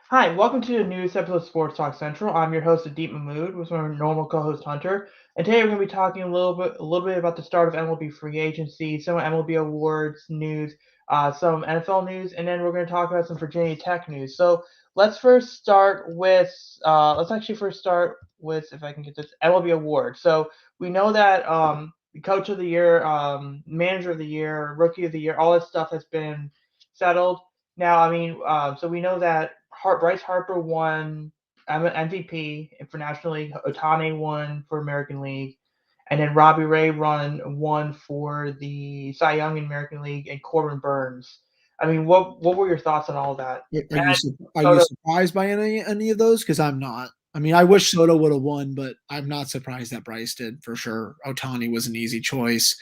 Hi, welcome to the newest episode of Sports Talk Central. I'm your host, Deep Mahmood, with my normal co-host Hunter. And today we're going to be talking a little bit about the start of MLB Free Agency, some MLB Awards news, some NFL news, and then we're going to talk about some Virginia Tech news. So let's actually first start with, if I can get this, MLB Awards. So we know that Coach of the Year, Manager of the Year, Rookie of the Year, all this stuff has been settled. Now, so we know that Bryce Harper won MVP for National League. Otani won for American League, and then Robbie Ray won for the Cy Young in American League, and Corbin Burns. What were your thoughts on all of that? Are And you are you Soto, surprised by any of those? Because I'm not. I mean, I wish Soto would have won, but I'm not surprised that Bryce did for sure. Otani was an easy choice.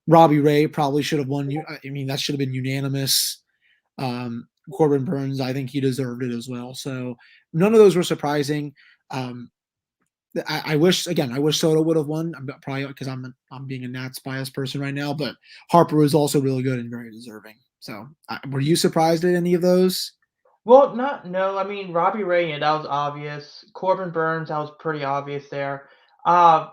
Robbie Ray probably should have won. I mean, that should have been unanimous. Corbin Burns, I think he deserved it as well. So none of those were surprising. Um, I wish Soto would have won. I'm probably because I'm being a Nats biased person right now, but Harper was also really good and very deserving. So were you surprised at any of those? well, not no. Robbie Ray, yeah, that was obvious. Corbin Burns, that was pretty obvious there. Uh,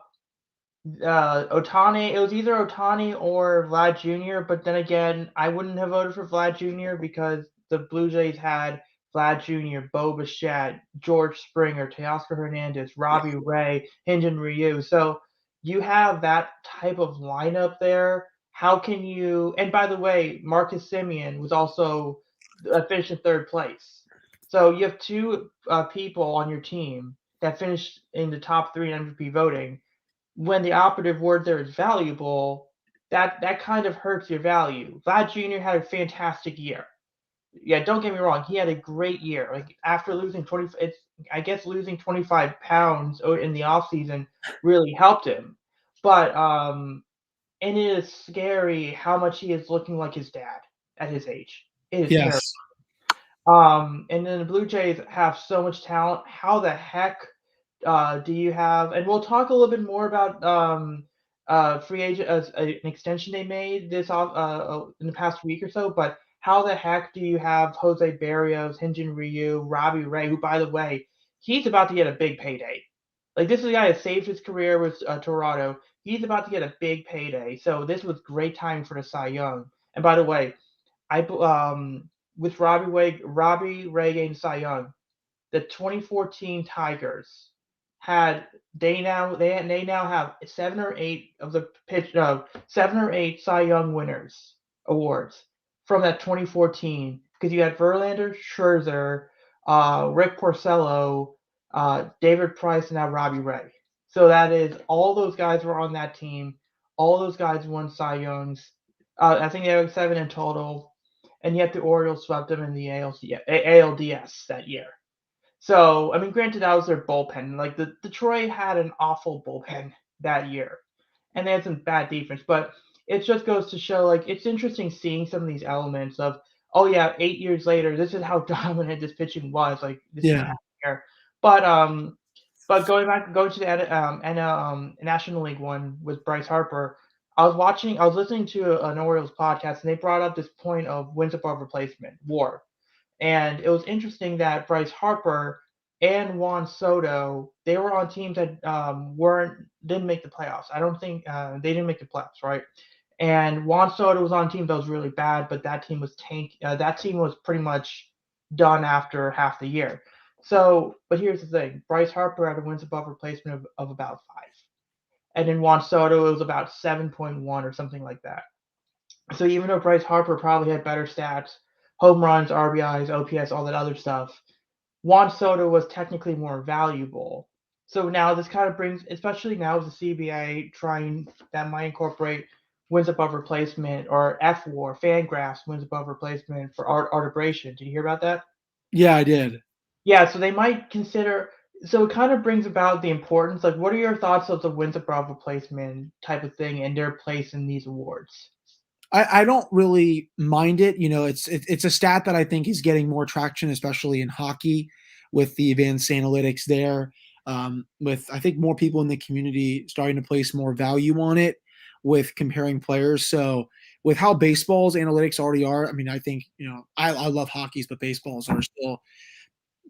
Otani, it was either Otani or Vlad Jr., but then again, I wouldn't have voted for Vlad Jr. because the Blue Jays had Vlad Jr., Bo Bichette, George Springer, Teoscar Hernandez, Robbie Ray, Hyun-Jin Ryu. So you have that type of lineup there. How can you? And by the way, Marcus Simeon was also finished in third place. So you have two people on your team that finished in the top three in MVP voting when the operative word there is valuable, that kind of hurts your value. Vlad Jr. had a fantastic year. Yeah, don't get me wrong, he had a great year. Like after losing 20, it's I guess losing 25 pounds in the off season really helped him. But and it is scary how much he is looking like his dad at his age. It is terrible. Yes. And then the Blue Jays have so much talent. How the heck do you have? And we'll talk a little bit more about free agent an extension they made in the past week or so. But how the heck do you have Jose Barrios, Hyun-Jin Ryu, Robbie Ray, who by the way, he's about to get a big payday. Like this is a guy that saved his career with Toronto. He's about to get a big payday. So this was great time for the Cy Young. And by the way, I with Robbie Ray getting Cy Young, the 2014 Tigers had they now have seven or eight Cy Young winners awards from that 2014 because you had Verlander, Scherzer, Rick Porcello, David Price, and now Robbie Ray. So that is all those guys were on that team. All those guys won Cy Youngs. I think they had seven in total, and yet the Orioles swept them in the ALDS that year. So, granted, that was their bullpen. Like the Detroit had an awful bullpen that year, and they had some bad defense. But it just goes to show, like, it's interesting seeing some of these elements of, oh yeah, 8 years later, this is how dominant this pitching was. Like this is what Yeah. happened here. But going to the National League one with Bryce Harper. I was listening to an Orioles podcast, and they brought up this point of wins above replacement, WAR. And it was interesting that Bryce Harper and Juan Soto, they were on teams that weren't didn't make the playoffs. I don't think they didn't make the playoffs, right? And Juan Soto was on a team that was really bad, but that team was tank. That team was pretty much done after half the year. So, but here's the thing: Bryce Harper had a wins above replacement of about 5, and then Juan Soto it was about 7.1 or something like that. So even though Bryce Harper probably had better stats, home runs, RBIs, OPS, all that other stuff, Juan Soto was technically more valuable. So now this kind of brings, especially now with the CBA trying that might incorporate wins above replacement or FWAR, Fangraphs wins above replacement for arbitration. Did you hear about that? Yeah, I did. Yeah, so they might consider. So it kind of brings about the importance. Like, what are your thoughts of the wins above replacement type of thing and their place in these awards? I don't really mind it. It's a stat that I think is getting more traction, especially in hockey, with the advanced analytics there. With I think more people in the community starting to place more value on it with comparing players. So with how baseball's analytics already are. I mean, I think I love hockey's, but baseballs are still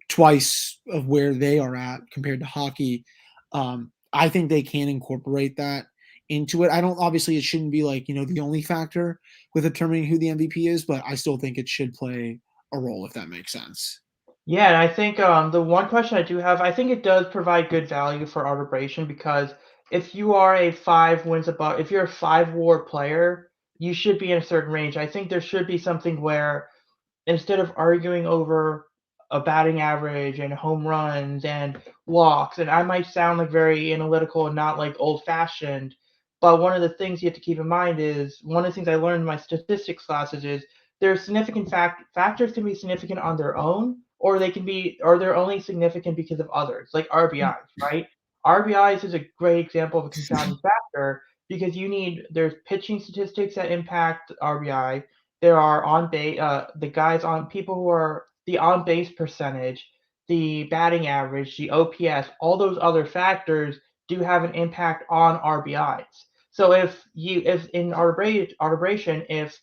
twice of where they are at compared to hockey. I think they can incorporate that into it. I don't obviously it shouldn't be like the only factor with determining who the MVP is, but I still think it should play a role if that makes sense. Yeah, and I think the one question I do have, I think it does provide good value for arbitration because if you are a five wins above, if you're a five WAR player, you should be in a certain range. I think there should be something where instead of arguing over a batting average and home runs and walks, and I might sound like very analytical and not like old fashioned, but one of the things you have to keep in mind is one of the things I learned in my statistics classes is there's significant factors can be significant on their own, or they're only significant because of others, like RBIs, right? RBIs is a great example of a confounding factor because there's pitching statistics that impact RBI, there are on base the guys on people who are the on base percentage, the batting average, the OPS, all those other factors do have an impact on RBIs. So if in arbitration, if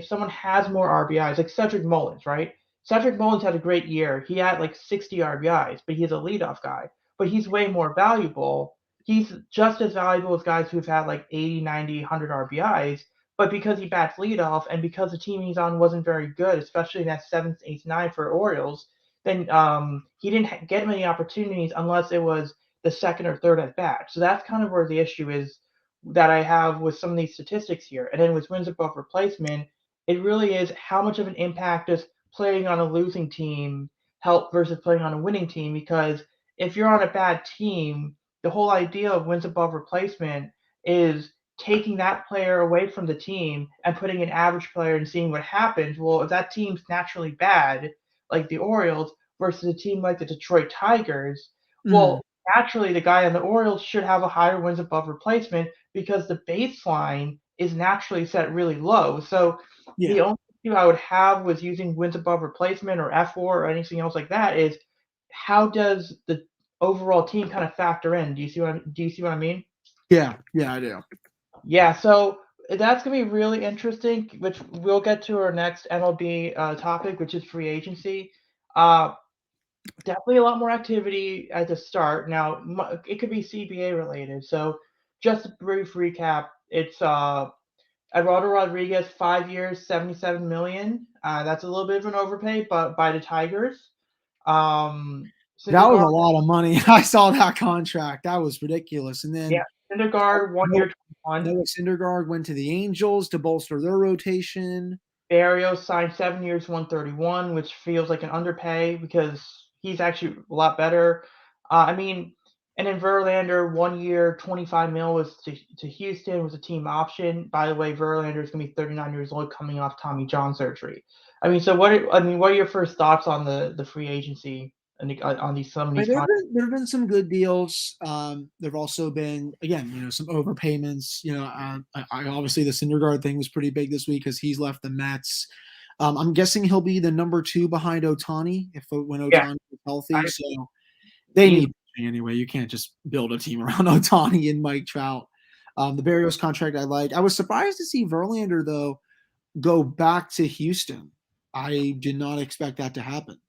someone has more RBIs, like Cedric Mullins, right? Cedric Mullins had a great year. He had like 60 RBIs, but he's a leadoff guy. But he's way more valuable. He's just as valuable as guys who've had like 80, 90, 100 RBIs. But because he bats leadoff and because the team he's on wasn't very good, especially in that seventh, eighth, ninth for Orioles, then he didn't get many opportunities unless it was the second or third at bat. So that's kind of where the issue is that I have with some of these statistics here. And then with wins above replacement, it really is how much of an impact does playing on a losing team help versus playing on a winning team? Because if you're on a bad team, the whole idea of wins above replacement is taking that player away from the team and putting an average player and seeing what happens. Well, if that team's naturally bad, like the Orioles, versus a team like the Detroit Tigers, Mm, well, naturally the guy on the Orioles should have a higher wins above replacement because the baseline is naturally set really low. So yeah. the only issue I would have with using wins above replacement or F4 or anything else like that is how does the overall team kind of factor in? Do you see what I mean? Yeah, yeah, I do. Yeah, so that's gonna be really interesting, which we'll get to our next MLB topic, which is free agency. Uh, Definitely a lot more activity at the start. Now, it could be CBA related. So, just a brief recap. It's Eduardo Rodriguez, 5 years, 77 million. That's a little bit of an overpay, but by the Tigers. That was Syndergaard, a lot of money. I saw that contract. That was ridiculous. And yeah, then Syndergaard, 1 year, 21. Noah Syndergaard went to the Angels to bolster their rotation. Barrios signed 7 years, 131, which feels like an underpay because he's actually a lot better. I mean, and then Verlander, 1 year, 25 mil was to Houston, was a team option. By the way, Verlander is going to be 39 years old, coming off Tommy John surgery. I mean, what are your first thoughts on the free agency and on these some of I these mean, contracts? there have been some good deals. There have also been, again, some overpayments. I obviously the Syndergaard thing was pretty big this week because he's left the Mets. I'm guessing he'll be the number two behind Otani when Yeah, Otani is I, healthy. So they he, need pitching anyway. You can't just build a team around Otani and Mike Trout. The Barrios contract I like. I was surprised to see Verlander though go back to Houston. I did not expect that to happen.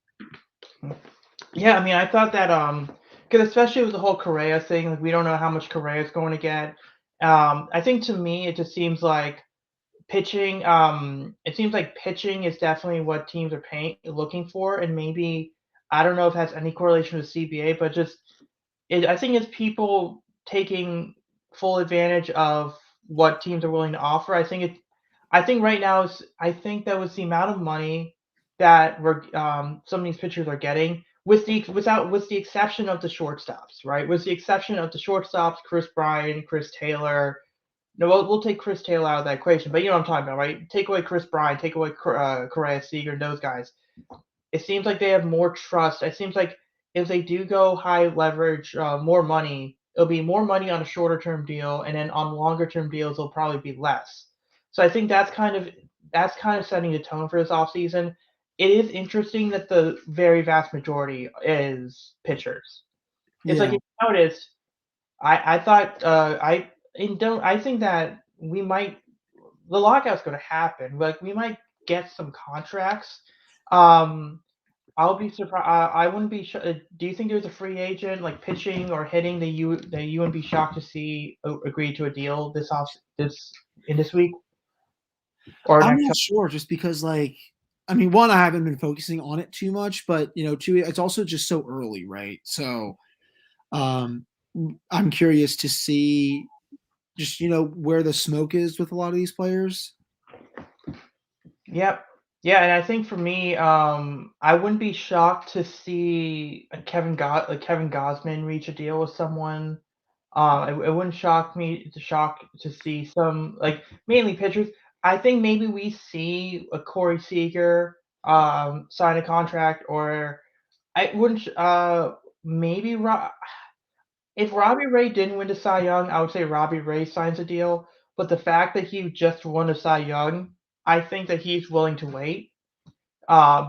Yeah, I mean, I thought that because especially with the whole Correa thing, like we don't know how much Correa is going to get. I think to me, it just seems like pitching. It seems like pitching is definitely what teams are looking for, and maybe I don't know if it has any correlation with CBA, but I think it's people taking full advantage of what teams are willing to offer. I think right now I think that was the amount of money that some of these pitchers are getting, with the exception of the shortstops, right? With the exception of the shortstops, Chris Bryan, Chris Taylor. No, we'll take Chris Taylor out of that equation, but you know what I'm talking about, right? Take away Chris Bryan, take away Correa, Seager, those guys. It seems like they have more trust. It seems like if they do go high leverage, more money, it'll be more money on a shorter term deal, and then on longer term deals, it'll probably be less. So I think that's kind of setting the tone for this offseason. It is interesting that the very vast majority is pitchers. It's like Yeah. if you noticed, I thought and don't I think that we might the lockout's going to happen. Like we might get some contracts. Um, I'll be surprised. I wouldn't be. Do you think there's a free agent like pitching or hitting that you wouldn't be shocked to see agree to a deal this in this week or I'm next not couple? sure just because like I mean, one, I haven't been focusing on it too much, but two, it's also just so early, right? So um I'm curious to see just where the smoke is with a lot of these players. Yep. Yeah, and I think for me, I wouldn't be shocked to see Kevin Gosman reach a deal with someone. It wouldn't shock to see some like mainly pitchers. I think maybe we see a Corey Seager sign a contract, or I wouldn't. Maybe if Robbie Ray didn't win the Cy Young, I would say Robbie Ray signs a deal. But the fact that he just won a Cy Young, I think that he's willing to wait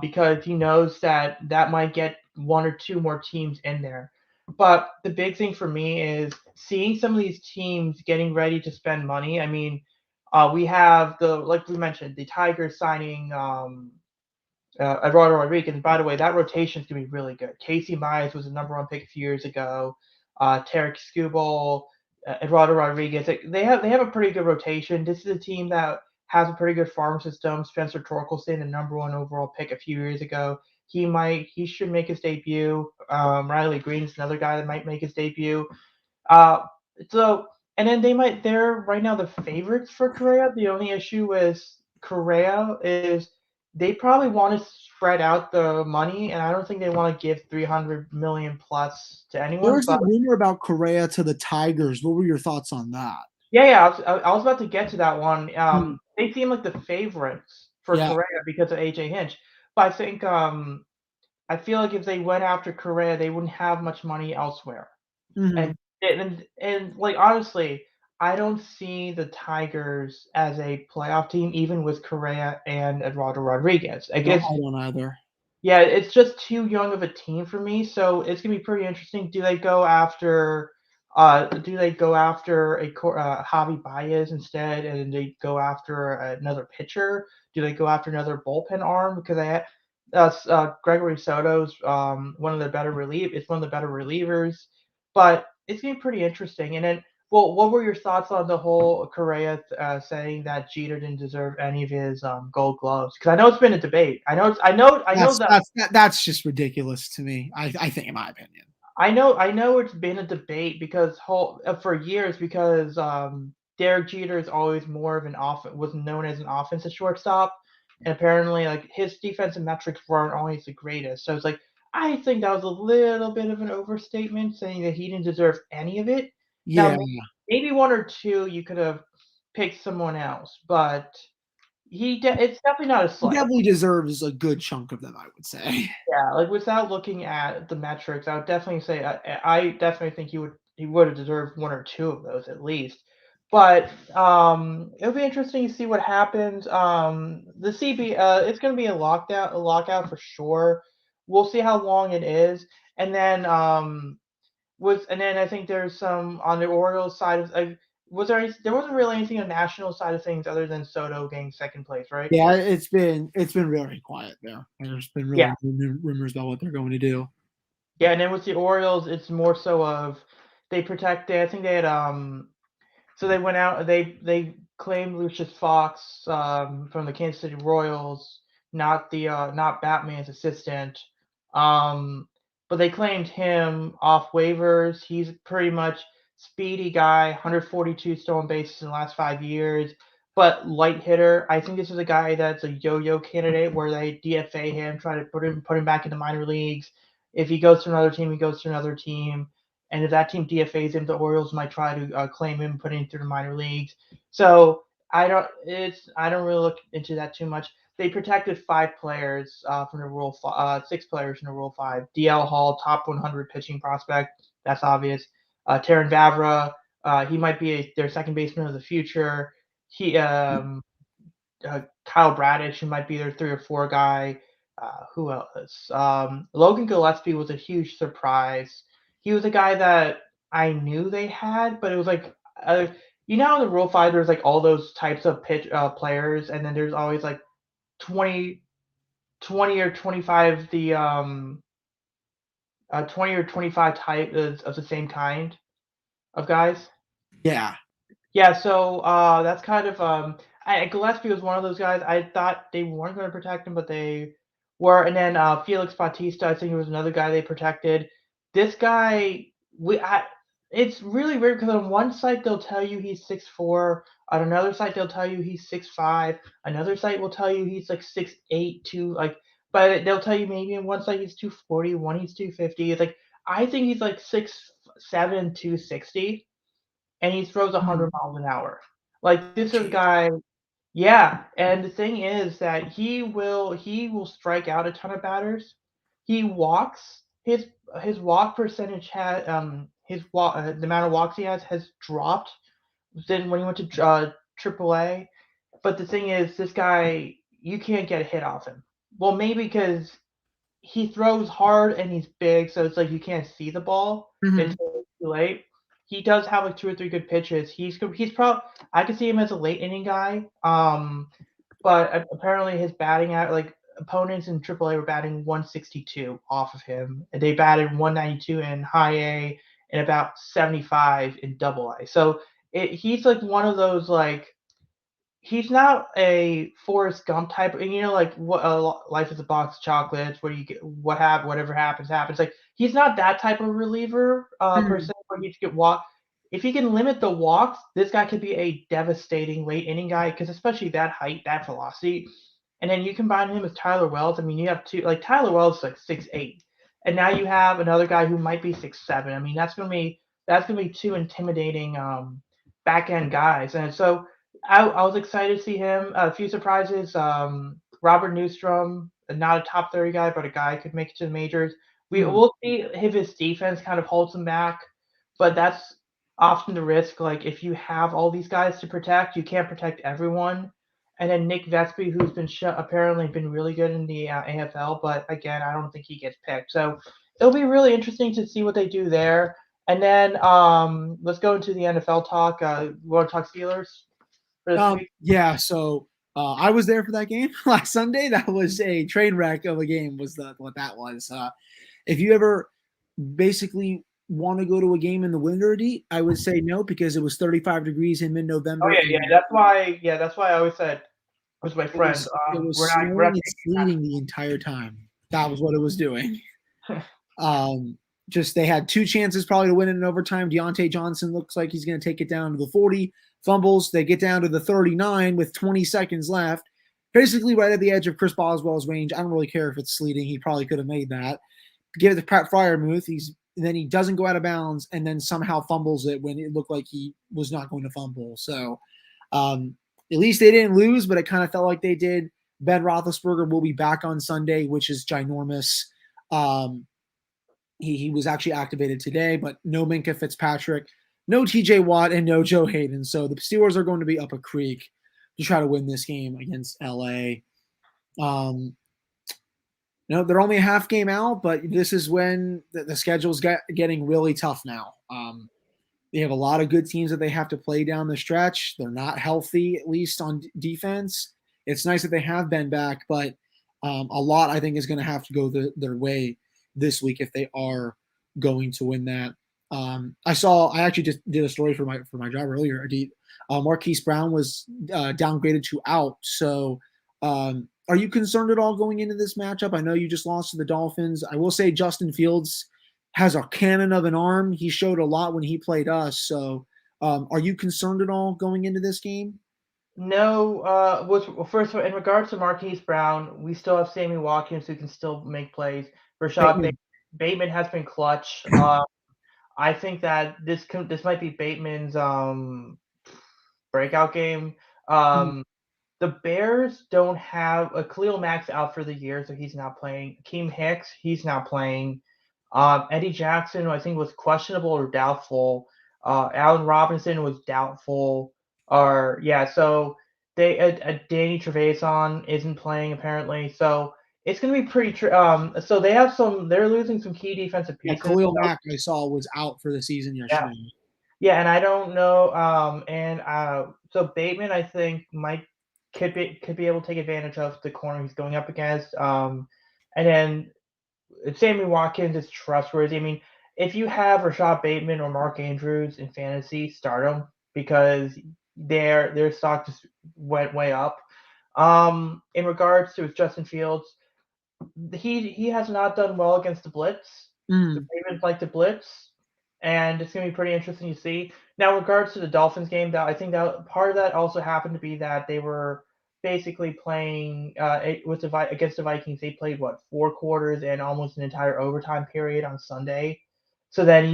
because he knows that that might get one or two more teams in there. But the big thing for me is seeing some of these teams getting ready to spend money. I mean, we have like we mentioned, the Tigers signing Eduardo Rodriguez. And by the way, that rotation is going to be really good. Casey Myers was the number one pick a few years ago. Tarek Skubal, Eduardo Rodriguez. They have a pretty good rotation. This is a team that has a pretty good farm system. Spencer Torkelson, the number one overall pick a few years ago. He should make his debut. Riley Green's another guy that might make his debut. Uh, so and then they're right now the favorites for Korea. The only issue with Korea is they probably want to spread out the money, and I don't think they want to give 300 million plus to There anyone. was a But rumor about Correa to the Tigers. What were your thoughts on that? yeah, I was about to get to that one. Hmm. They seem like the favorites for Yeah. Korea because of AJ Hinch, but I feel like if they went after Korea, they wouldn't have much money elsewhere. Hmm. And like honestly, I don't see the Tigers as a playoff team, even with Correa and Eduardo Rodriguez. I No, guess I don't either. yeah, it's just too young of a team for me. So it's gonna be pretty interesting. Do they go after Javi Baez instead, and they go after another pitcher? Do they go after another bullpen arm? Because Gregory Soto's one of the better relief. It's one of the better relievers, but it's gonna be pretty interesting. And then, well, what were your thoughts on the whole Correa saying that Jeter didn't deserve any of his Gold Gloves? Because I know it's been a debate. I know That's that that's that's just ridiculous to me. I think, in my opinion. I know it's been a debate because for years because Derek Jeter is always more of an off was known as an offensive shortstop, and apparently like his defensive metrics weren't always the greatest. So it's like I think that was a little bit of an overstatement saying that he didn't deserve any of it. Now Yeah, maybe one or two you could have picked someone else, but it's definitely not a he slight. definitely deserves a good chunk of them, I would say. Yeah, like without looking at the metrics, I would definitely say I definitely think he would have deserved one or two of those at least. But it'll be interesting to see what happens. The CB it's going to be a lockout for sure. We'll see how long it is, and then I think there's some on the Orioles side of there wasn't really anything on the national side of things other than Soto getting second place, right? Yeah, it's been really quiet there. There's been Yeah. really no rumors about what they're going to do. Yeah, and then with the Orioles, it's more so of I think they had so they went out they claimed Lucius Fox from the Kansas City Royals, not Batman's assistant. Um but they claimed him off waivers. He's pretty much speedy guy, 142 stolen bases in the last 5 years, but light hitter. I think this is a guy that's a yo-yo candidate where they DFA him, try to put him back in the minor leagues. If he goes to another team, he goes to another team. And if that team DFAs him, the Orioles might try to claim him, put him through the minor leagues. So I don't really look into that too much. They protected 5 players from the Rule 6 players from the Rule 5. DL Hall, top 100 pitching prospect. That's obvious. Taron Vavra, he might be their second baseman of the future. He Kyle Bradish, who might be their 3 or 4 guy. Who else? Logan Gillespie was a huge surprise. He was a guy that I knew they had, but it was like you know how in the Rule 5 there's like all those types of players, and then there's always like 20, 20 or 25 20 or 25 types of the same kind of guys. Yeah. Yeah, so that's kind of Gillespie was one of those guys. I thought they weren't going to protect him, but they were. And then Felix Bautista, I think, was another guy they protected. This guy, it's really weird because on one site they'll tell you he's 6'4", on another site they'll tell you he's 6'5", another site will tell you he's like 6'8", but they'll tell you maybe in one site he's 240, one he's 250. It's like I think he's like 6'7", 260, and he throws 100 miles an hour. Like this is a Jeez. guy, yeah. And the thing is that he will strike out a ton of batters. He walks his walk percentage has his walk the amount of walks he has dropped than when he went to AAA. But the thing is, this guy you can't get a hit off him. Well, maybe because he throws hard and he's big, so it's like you can't see the ball Mhm. until it's too late. He does have like 2 or 3 good pitches. He's probably I could see him as a late inning guy. But apparently his batting at like opponents in AAA were batting 162 off of him. And they batted 192 in high A and about 75 in double A. So he's like one of those like he's not a Forrest Gump type, and like what life is a box of chocolates, where you get whatever happens happens. Like he's not that type of reliever per Mhm. se, where you get walk. If he can limit the walks, this guy could be a devastating late inning guy because especially that height, that velocity, and then you combine him with Tyler Wells. I mean, you have two like Tyler Wells is like 6'8", and now you have another guy who might be 6'7". I mean, that's gonna be two intimidating back end guys, and so I was excited to see him. A few surprises. Robert Newstrom, not a top 30 guy, but a guy could make it to the majors. Mhm. Will see if his defense kind of holds him back, but that's often the risk. Like if you have all these guys to protect, you can't protect everyone. And then Nick Vespi, who's been apparently been really good in the AFL, but again, I don't think he gets picked. So it'll be really interesting to see what they do there. And then let's go into the NFL talk. We want to talk Steelers for this week? Yeah, so I was there for that game last Sunday. That was a train wreck of a game. Was what that was? If you ever basically want to go to a game in the winter, D, I would say no because it was 35 degrees in Oh mid-November yeah, yeah. and That's why I always said with my friends, it was we're snowing not and sleeting the entire time. That was what it was doing. taking Um, just they had two chances probably to win it in overtime. Deontay Johnson looks like he's going to take it down to the 40. Fumbles. They get down to the 39 with 20 seconds left. Basically, right at the edge of Chris Boswell's range. I don't really care if it's sleeting. He probably could have made that. Give it to Pat Fryermuth. Then he doesn't go out of bounds and then somehow fumbles it when it looked like he was not going to fumble. So at least they didn't lose, but it kind of felt like they did. Ben Roethlisberger will be back on Sunday, which is ginormous. Um, he was actually activated today, but no Minka Fitzpatrick, no TJ Watt, and no Joe Hayden. So the Steelers are going to be up a creek to try to win this game against LA. Um, they're only a half game out, but this is when the schedule's getting really tough now. They have a lot of good teams that they have to play down the stretch. They're not healthy, at least on defense. It's nice that they have been back, but a lot I think is going to have to go their way this week if they are going to win that. I actually just did a story for my job earlier. Marquise Brown was downgraded to out. So, are you concerned at all going into this matchup? I know you just lost to the Dolphins. I will say Justin Fields has a cannon of an arm. He showed a lot when he played us. So, are you concerned at all going into this game? No, first of all, in regards to Marquise Brown, we still have Sammy Watkins who can still make plays. Rashad Bateman. Bateman has been clutch. I think that this might be Bateman's breakout game. Um, the Bears don't have Khalil Mack's out for the year, so he's not playing. Akeem Hicks, he's not playing. Eddie Jackson, I think, was questionable or doubtful. Allen Robinson was doubtful. Or yeah, so Danny Trevathan isn't playing apparently. So it's gonna be pretty. So they're losing some key defensive Yeah, pieces. Khalil So Mack I saw was out for the season yeah, yesterday. Yeah, and I don't know. So Bateman, I think, could be able to take advantage of the corner he's going up against. And then Sammy Watkins is trustworthy. I mean, if you have Rashad Bateman or Mark Andrews in fantasy, start them because their stock just went way up. In regards to Justin Fields, he has not done well against the blitz. The Mm, Ravens like to blitz, and it's going to be pretty interesting to see. Now, in regards to the Dolphins game, that I think that part of that also happened to be that they were basically playing against the Vikings. They played what 4 quarters and almost an entire overtime period on Sunday. So then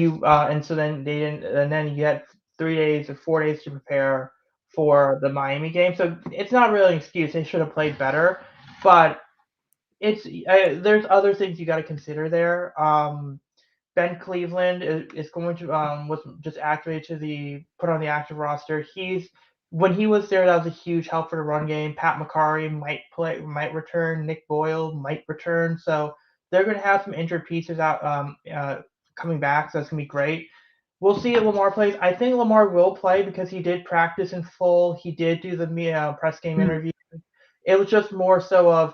so then they didn't, and then you had 3 days or 4 days to prepare for the Miami game. So it's not really an excuse. They should have played better, but there's other things you got to consider there. Ben Cleveland is going to was just activated to the put on the active roster. He's when he was there, that was a huge help for the run game. Pat McCarry might return. Nick Boyle might return. So they're going to have some injured pieces out coming back. So that's going to be great. We'll see if Lamar plays. I think Lamar will play because he did practice in full. He did do the press game mm. interview. It was just more so of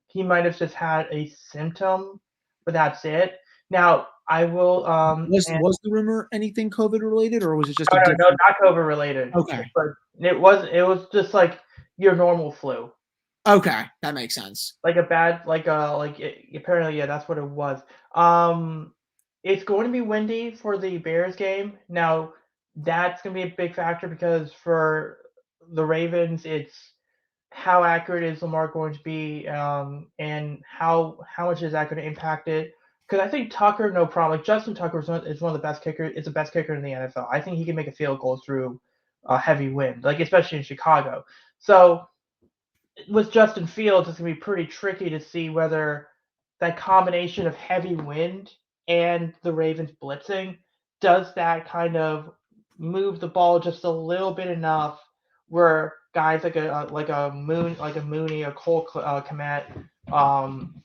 he might have just had a symptom, but that's it. Now I will and Was the rumor anything COVID related, or was it just a no, different? not COVID related. Okay, But it was just like your normal flu. okay, that makes sense. Like a bad apparently, yeah, that's what it was. Um it's going to be windy for the Bears game. Now that's going to be a big factor because for the Ravens it's how accurate is Lamar going to be, and how much is that going to impact it? Because I think Tucker, no problem. Like Justin Tucker is one of the best kickers. Is the best kicker in the NFL. I think he can make a field goal through a heavy wind, like especially in Chicago. So with Justin Fields, it's going to be pretty tricky to see whether that combination of heavy wind and the Ravens blitzing does that kind of move the ball just a little bit enough where guys like a Mooney or Cole Komet um,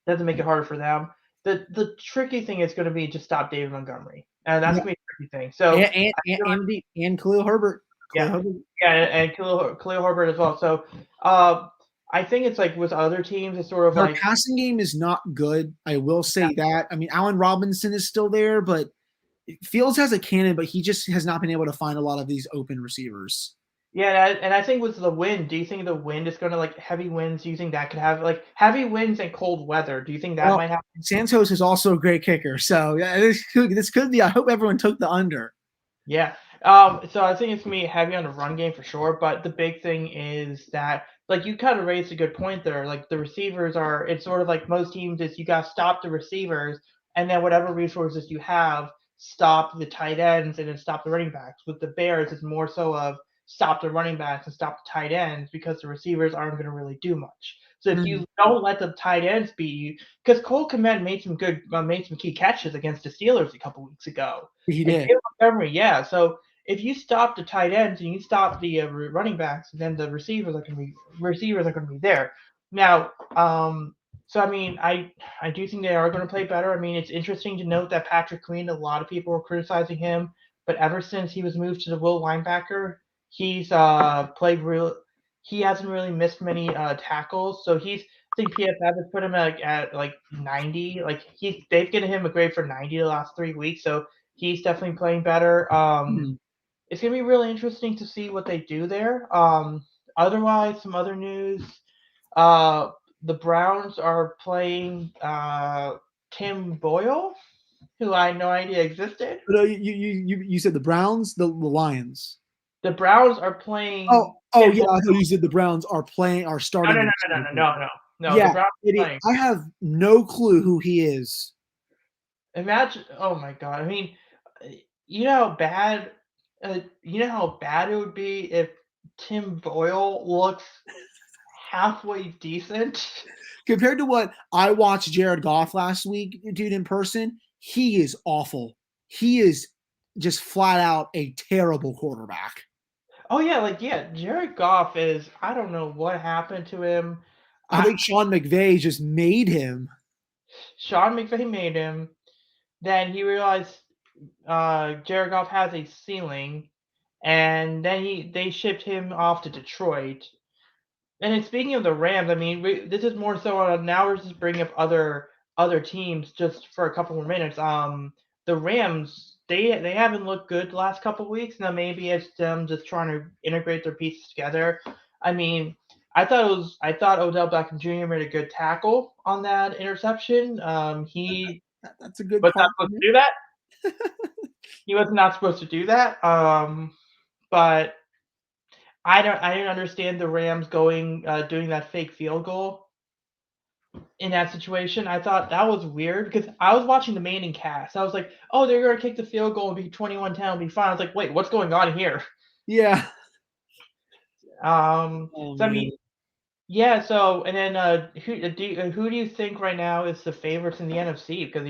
doesn't make it harder for them. The tricky thing is going to be just stop David Montgomery, and that's Yeah, going to be a tricky thing. So and Khalil Herbert. Khalil yeah, Herbert. yeah, and Khalil Herbert as well. So uh, I think it's like with other teams, it's sort of Their like passing game is not good. I will say that. I mean, Allen Robinson is still there, but Fields has a cannon, but he just has not been able to find a lot of these open receivers. yeah, and I think with the wind, do you think the wind is going to like heavy winds? Do you think that could have like heavy winds and cold weather? Do you think that Well, might happen? Santos is also a great kicker, so yeah, this could be. I hope everyone took the under. Yeah. So I think it's gonna be heavy on the run game for sure. But the big thing is that, like, you kind of raised a good point there. Like the receivers are, it's sort of like most teams is you got to stop the receivers, and then whatever resources you have, stop the tight ends and then stop the running backs. With the Bears, it's more so of stop the running backs and stop the tight ends because the receivers aren't going to really do much. So if Mm, you don't let the tight ends beat you, because Cole Kmet made some key catches against the Steelers a couple weeks ago. he And did. David Montgomery, yeah. So if you stop the tight ends and you stop the running backs, then the receivers are going to be there. Now, so I mean, I do think they are going to play better. I mean, it's interesting to note that Patrick Queen, a lot of people were criticizing him, but ever since he was moved to the will linebacker, he's played real. He hasn't really missed many tackles, so he's. I think PFF has put him at like 90. Like they've given him a grade for 90 the last 3 weeks, so he's definitely playing better. Mm. It's gonna be really interesting to see what they do there. Otherwise, some other news. Uh, the Browns are playing Tim Boyle, who I had no idea existed. But you said the Browns, the Lions. The Browns are Oh, playing oh Tim yeah, Boyle. I thought you said the Browns are No, starting no, the no, no, no, receiver. no, no, no. The Yeah, Browns are idiot. playing. I have no clue who he is. Imagine. Oh my god. I mean, you know how bad. You know how bad it would be if Tim Boyle looks halfway decent. Compared to what I watched Jared Goff last week, dude, in person, he is awful. He is just flat out a terrible quarterback. Oh yeah, like yeah, Jared Goff is. I don't know what happened to him. I I think Sean McVay just made him. Sean McVay made him. Then he realized. Jared Goff has a ceiling, and then they shipped him off to Detroit. And then speaking of the Rams, I mean, this is more so now we're just bringing up other teams just for a couple more minutes. The Rams they haven't looked good the last couple of weeks. Now maybe it's them just trying to integrate their pieces together. I mean, I thought Odell Beckham Jr. made a good tackle on that interception. He That's a good was not supposed compliment. to do that. He was not supposed to do that. But I didn't understand the Rams going doing that fake field goal in that situation. I thought that was weird because I was watching the Manning cast. I was like, oh, they're going to kick the field goal and be 21-10, and be fine. I was like, wait, what's going on here? Yeah. Oh So I man. mean, yeah. So and then who do you think right now is the favorites in the NFC? Because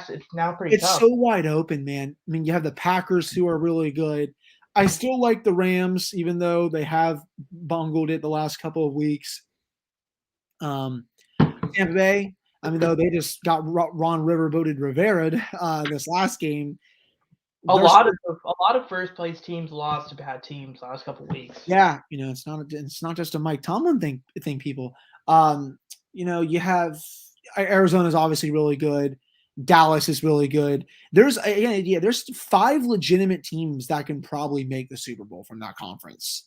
it's now pretty It's tough. so wide open, man. I mean, you have the Packers who are really good. I still like the Rams, even though they have bungled it the last couple of weeks. Um, Tampa Bay, I mean, though they just got Ron River voted Rivera this last game. They're still, A lot of first place teams lost to bad teams last couple weeks. yeah, it's not just a Mike Tomlin thing, people. You have Arizona's obviously really good. Dallas is really good. There's 5 legitimate teams that can probably make the Super Bowl from that conference.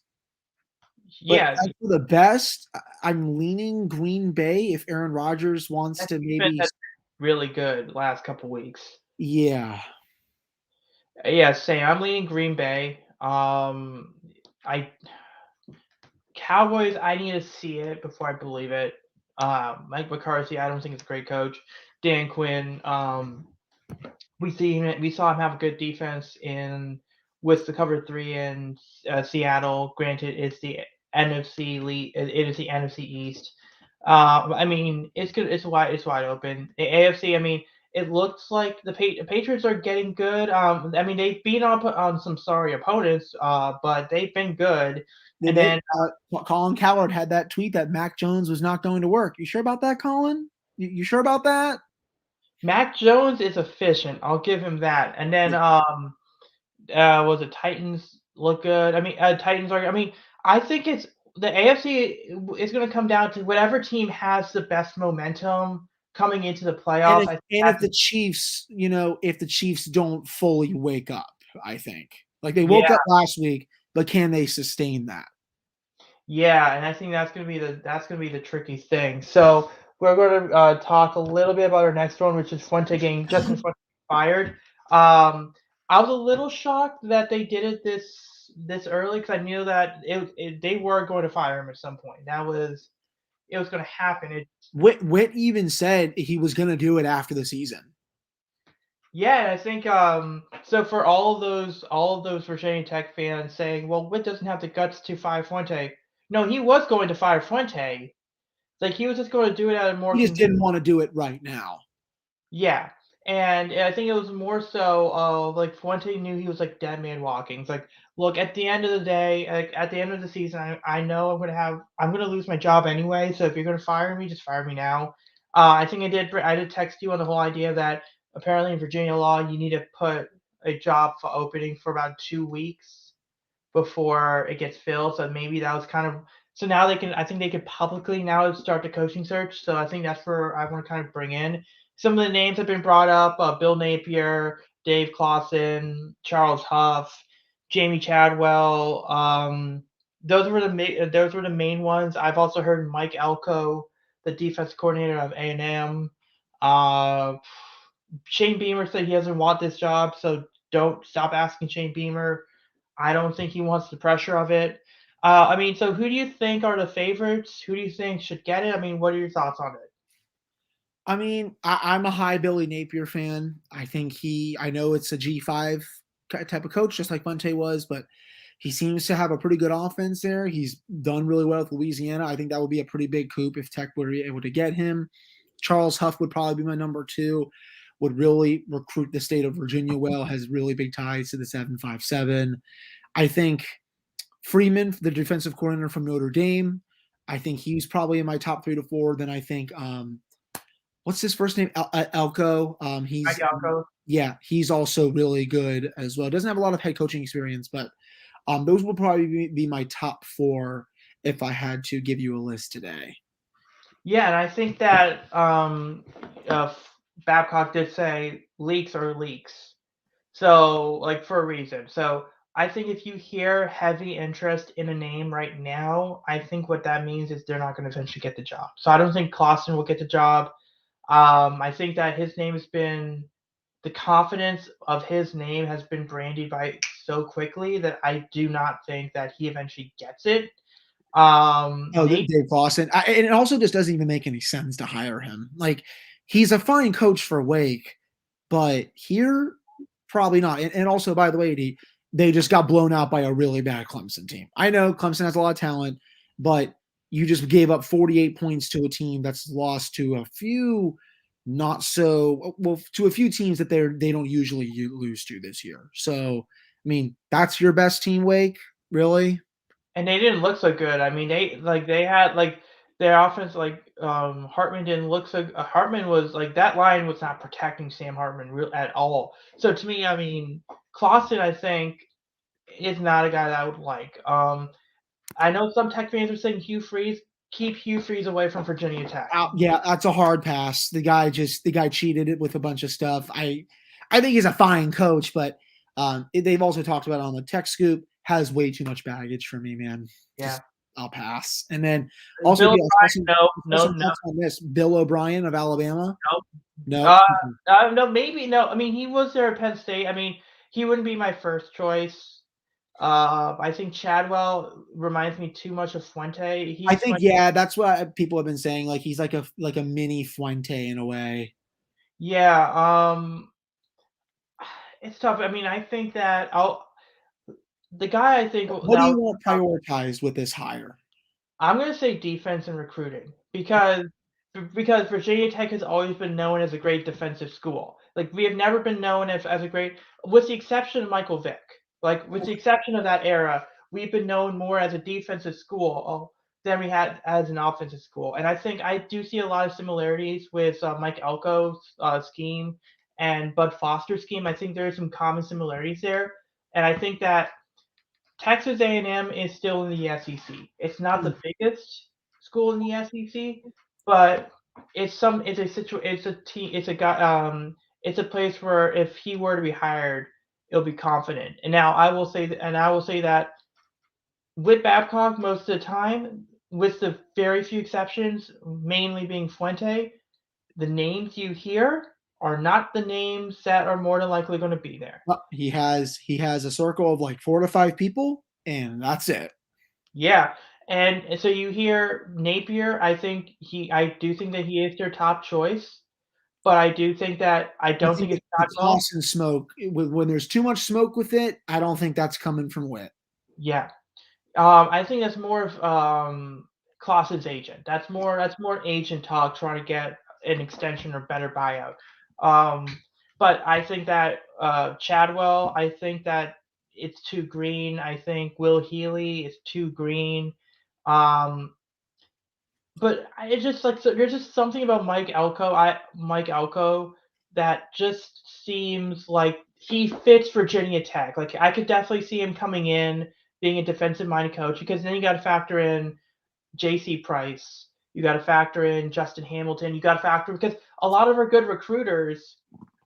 But Yeah, as for the best, I'm leaning Green Bay if Aaron Rodgers wants that to defense maybe. has been really good last couple weeks. Yeah. Yeah, same. I'm leaning Green Bay. I Cowboys. I need to see it before I believe it. Mike McCarthy. I don't think it's a great coach. Dan Quinn. We saw him have a good defense in with the cover three in Seattle. Granted, it's the NFC lead. It is the NFC East. I mean, it's good. It's wide open. The AFC. I mean, it looks like the Patriots are getting good. I mean, they've beat up on some sorry opponents, but they've been good. They And did. then Colin Coward had that tweet that Mac Jones was not going to work. You sure about that, Colin? You sure about that? Mac Jones is efficient. I'll give him that. And then Yeah. was it Titans look good? I mean, Titans are. I mean, I think it's the AFC is going to come down to whatever team has the best momentum coming into the And playoffs. if, I think and if that's the Chiefs, if the Chiefs don't fully wake up, I think like they woke yeah, up last week, but can they sustain that? yeah, and I think that's going to be the tricky thing. So we're going to talk a little bit about our next one, which is Fuente getting Justin Fuente fired. I was a little shocked that they did it this early because I knew that they were going to fire him at some point. It was going to happen. Witt even said he was going to do it after the season. Yeah, I think so for all of those Virginia Tech fans saying, well, Witt doesn't have the guts to fire Fuente. No, he was going to fire Fuente. Like he was just going to do it at a more He just convenient. didn't want to do it right now. Yeah. And I think it was more so like Fuente knew he was like dead man walking. It's like, look, at the end of the day, like at the end of the season, I know I'm gonna lose my job anyway. So if you're gonna fire me, just fire me now. I think I did text you on the whole idea that apparently in Virginia law you need to put a job for opening for about 2 weeks before it gets filled. So maybe that was kind of so now they can. I think they could publicly now start the coaching search. So I think that's where I want to kind of bring in some of the names have been brought up: Bill Napier, Dave Clawson, Charles Huff, Jamie Chadwell. Those were the main ones. I've also heard Mike Elko, the defense coordinator of A&M. Uh, Shane Beamer said he doesn't want this job, so don't stop asking Shane Beamer. I don't think he wants the pressure of it. I mean, so who do you think are the favorites? Who do you think should get it? I mean, what are your thoughts on it? I mean, I'm a high Billy Napier fan. I know it's a G5 type of coach, just like Fuente was, but he seems to have a pretty good offense there. He's done really well with Louisiana. I think that would be a pretty big coup if Tech were able to get him. Charles Huff would probably be my number 2. Would really recruit the state of Virginia well, has really big ties to the 757. I think Freeman, the defensive coordinator from Notre Dame, I think he's probably in my top 3 to 4. Then I think what's his first name? Elko. Mike Elko. Yeah, he's also really good as well. Doesn't have a lot of head coaching experience, but those will probably be my top 4 if I had to give you a list today. Yeah, and I think that uh, Babcock did say leaks are leaks. So, like, for a reason. So, I think if you hear heavy interest in a name right now, I think what that means is they're not going to eventually get the job. So, I don't think Clausen will get the job. I think that his name has been the confidence of his name has been brandied by so quickly that I do not think that he eventually gets it. Oh, Nate, Dave Clawson. And it also just doesn't even make any sense to hire him. Like, he's a fine coach for Wake, but here, probably not. And also, by the way, they just got blown out by a really bad Clemson team. I know Clemson has a lot of talent, but you just gave up 48 points to a team that's lost to a few not so well to a few teams that they don't usually lose to this year. So, I mean, that's your best team, Wake, really? and they didn't look so good. I mean, they had like their offense like Hartman didn't look so. Hartman was like that line was not protecting Sam Hartman at all. So to me, I mean, Clausen, I think is not a guy that I would like. I know some Tech fans are saying Hugh Freeze. Keep Hugh Freeze away from Virginia Tech. Yeah, that's a hard pass. The guy cheated it with a bunch of stuff. I think he's a fine coach, but they've also talked about it on the Tech Scoop. Has way too much baggage for me, man. Yeah. Just I'll pass. And then also, Bill yeah, O'Brien, no, also no, no, thoughts on this. Bill O'Brien of Alabama. no. No, No, maybe no. I mean, he was there at Penn State. I mean, he wouldn't be my first choice. I think Chadwell reminds me too much of Fuente. I He's think yeah, that's what people have been saying. Like he's like a mini Fuente in a way. yeah. It's tough. I mean, I think that the guy I think What do you that want prioritized with this hire? I'm gonna say defense and recruiting because Virginia Tech has always been known as a great defensive school. Like we have never been known as a great, with the exception of Michael Vick. Like with the exception of that era, we've been known more as a defensive school than we had as an offensive school. And I think I do see a lot of similarities with Mike Elko's scheme and Bud Foster's scheme. I think there are some common similarities there, and I think that Texas A&M is still in the SEC. It's not the biggest school in the SEC, but it's a place where if he were to be hired, it'll be confident. And now I will say that with Babcock most of the time, with the very few exceptions, mainly being Fuente, the names you hear are not the names that are more than likely going to be there. He has a circle of like 4 to 5 people, and that's it. Yeah, and so you hear Napier. I do think that he is their top choice, but I do think that I I don't think think it's the Chadwell. toss and smoke when there's too much smoke with it, I don't think that's coming from Wit. Yeah, I think that's more of Klaus's agent. That's more agent talk trying to get an extension or better buyout. Um, but I think that Chadwell. I think that it's too green. I think Will Healy is too green. Um, But it's just like so there's just something about Mike Elko that just seems like he fits Virginia Tech. Like I could definitely see him coming in being a defensive minded coach because then you got to factor in J.C. Price, you got to factor in Justin Hamilton, you got to factor because a lot of our good recruiters,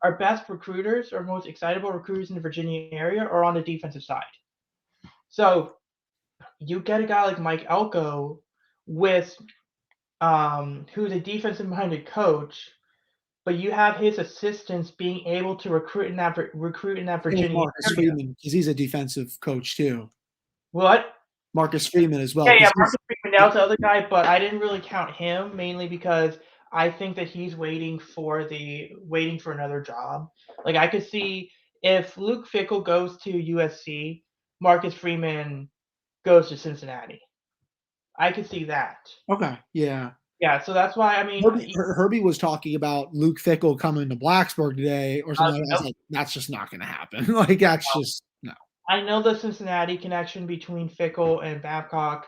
our best recruiters, or most excitable recruiters in the Virginia area are on the defensive side. So you get a guy like Mike Elko with who's a defensive minded coach, but you have his assistants being able to recruit in that Same with Virginia Marcus area. Freeman because he's a defensive coach too. What? Marcus Freeman as well Yeah, yeah, because Marcus Freeman. That was the other guy, but I didn't really count him mainly because I think that he's waiting for another job. Like I could see if Luke Fickle goes to USC, Marcus Freeman goes to Cincinnati. I could see that. okay, yeah. Yeah, so that's why I mean, Herbie was talking about Luke Fickle coming to Blacksburg today or something. I was nope. like, that's just not going to happen. Like that's just no. I know the Cincinnati connection between Fickle and Babcock,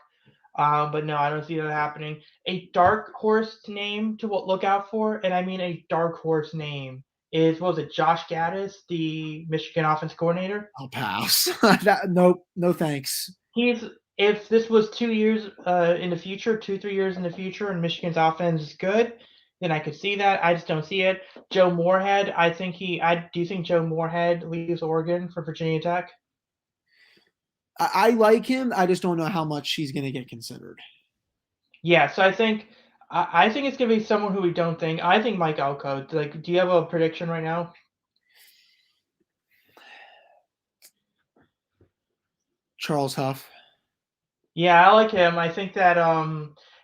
but no, I don't see that happening. A dark horse name to look out for, and I mean a dark horse name is, what was it, Josh Gaddis, the Michigan offense coordinator. I'll pass. No thanks. He's If this was 2 years in the future, 2-3 years in the future, and Michigan's offense is good, then I could see that. I just don't see it. Joe Moorhead, do you think Joe Moorhead leaves Oregon for Virginia Tech? I like him. I just don't know how much he's going to get considered. Yeah, so I think it's gonna be someone who we don't think. I think Mike Elko. Like, do you have a prediction right now? Charles Huff. Yeah, I like him. I think that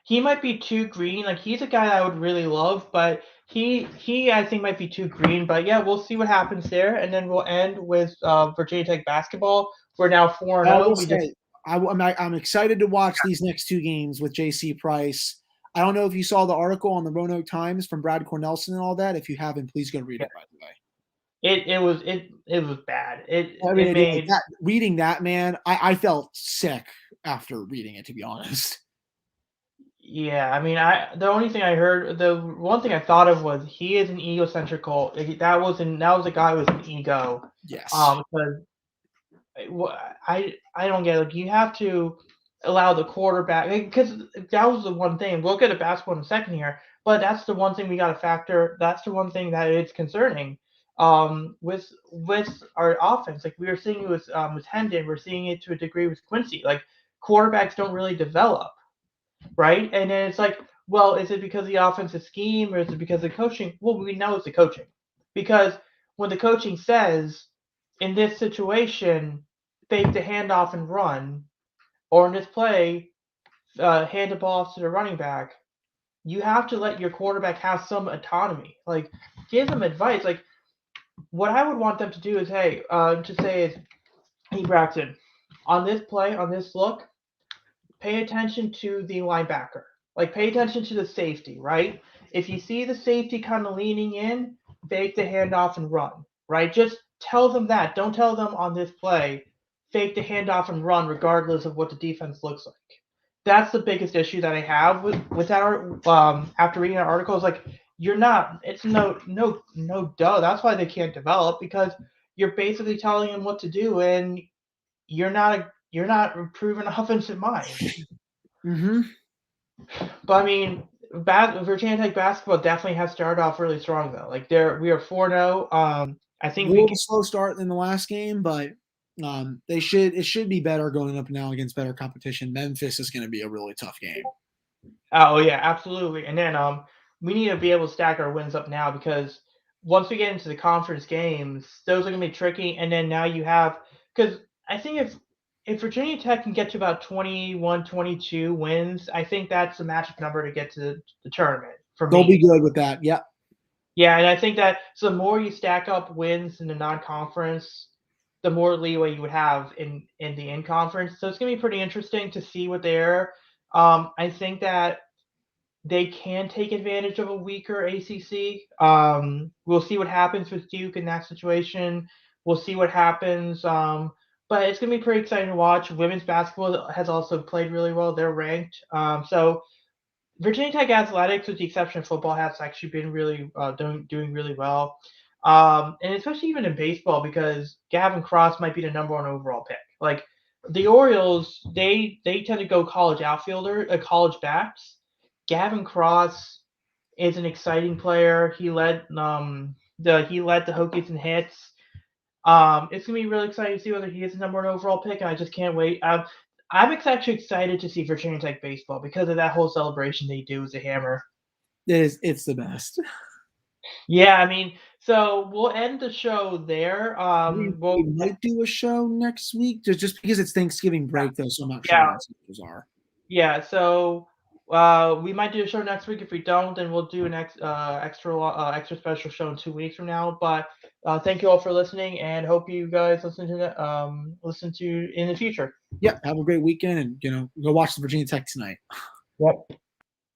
he might be too green. Like, he's a guy that I would really love, but he I think might be too green. But yeah, we'll see what happens there, and then we'll end with Virginia Tech basketball. We're now 4-0. I'm excited to watch these next two games with JC Price. I don't know if you saw the article on the Roanoke Times from Brad Cornelson and all that. If you haven't, please go read it, by the way. It was bad. Reading that, man, I felt sick after reading it, to be honest. Yeah, I mean, the only thing I heard, the one thing I thought of was he is an egocentrical. That was a guy with an ego. Yes. Because I don't get it. Like, you have to allow the quarterback, because that was the one thing. We'll get to basketball in a second here, but that's the one thing we got to factor. That's the one thing that is concerning. With our offense, like we were seeing it with Hendon, we're seeing it to a degree with Quincy. Like, quarterbacks don't really develop, right? And then it's like, well, is it because of the offensive scheme or is it because of the coaching? Well, we know it's the coaching, because when the coaching says, in this situation, fake the handoff and run, or in this play, hand the ball off to the running back, you have to let your quarterback have some autonomy. Like, give them advice. Like, what I would want them to do is, hey, Braxton, on this play, on this look, pay attention to the linebacker. Like, pay attention to the safety, right? If you see the safety kind of leaning in, fake the handoff and run, right? Just tell them that. Don't tell them on this play, fake the handoff and run, regardless of what the defense looks like. That's the biggest issue that I have with that. After reading that article, is like, it's no duh. That's why they can't develop, because you're basically telling them what to do, and you're not improving offensive mind. Mm-hmm. But I mean, Virginia Tech basketball definitely has started off really strong, though. Like, we are 4-0. I think a little slow start in the last game, but it should be better going up now against better competition. Memphis is going to be a really tough game. Oh yeah, absolutely. And then we need to be able to stack our wins up now, because once we get into the conference games, those are going to be tricky. And then now you have, because I think if Virginia Tech can get to about 21, 22 wins, I think that's the magic number to get to the tournament for me. They'll be good with that. Yep. Yeah, and I think that so the more you stack up wins in the non-conference, the more leeway you would have in the in-conference. So it's going to be pretty interesting to see what they're. I think that they can take advantage of a weaker ACC. We'll see what happens with Duke in that situation. We'll see what happens. But it's going to be pretty exciting to watch. Women's basketball has also played really well. They're ranked. So Virginia Tech athletics, with the exception of football, has actually been really doing really well. And especially even in baseball, because Gavin Cross might be the #1 overall pick. Like, the Orioles, they tend to go college college backs. Gavin Cross is an exciting player. He led the Hokies in hits. It's gonna be really exciting to see whether he is the #1 overall pick, and I just can't wait. I'm actually excited to see Virginia Tech baseball because of that whole celebration they do with the hammer. It's the best. Yeah, I mean, so we'll end the show there. We might do a show next week, just because it's Thanksgiving break, though, so I'm not sure what our schedules are. Yeah, so we might do a show next week. If we don't, then we'll do an extra special show in 2 weeks from now. But thank you all for listening, and hope you guys listen to in the future. Yeah, have a great weekend, and go watch the Virginia Tech tonight. Yep.